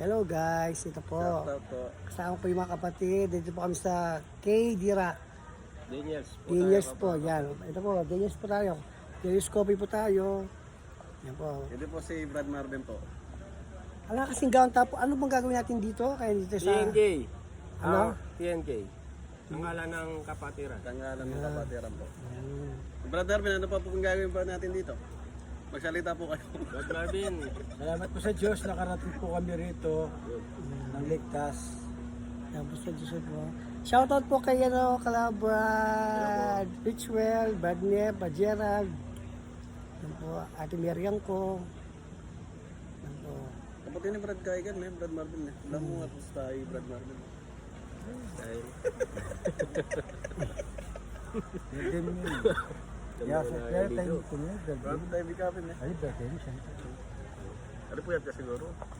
Hello guys, ito po. Shoutout po. Kasama po yung mga kapatid. Dito po kami sa K-Dira. Daniels po. Daniels po, yan. Ito po, Daniels po tayo. Daniels Coffee po tayo. Yan po. Ito po si Brad Marvin po. Ala kasing gawang tapo. Ano bang gagawin natin dito? Kaya dito sa... TNK. Ano? TNK. Pangalan ng kapatiran. Tangalan ng kapatiran po. Yan. Brad Marvin, ano pa po kung gagawin pa natin dito? Magsalita po kayo. Brad Marvin, Salamat po sa Diyos, nakarating po kami rito ng ligtas. Yan po sa Diyos po. Shoutout po kay kala Brad Richwell, Brad Nep, Brad Gerald. Yan po, Ate Miriam ko. Yan po. Kapatid ni Brad Kaigan, Brad Marvin. Alam mo nga po tayo, Brad Marvin. dahil Nagdim yun. Ya, sa kaya tayo ko niya. Brad tayo bigapin Ay, bakit yun siya? Ano po yan ka siguro?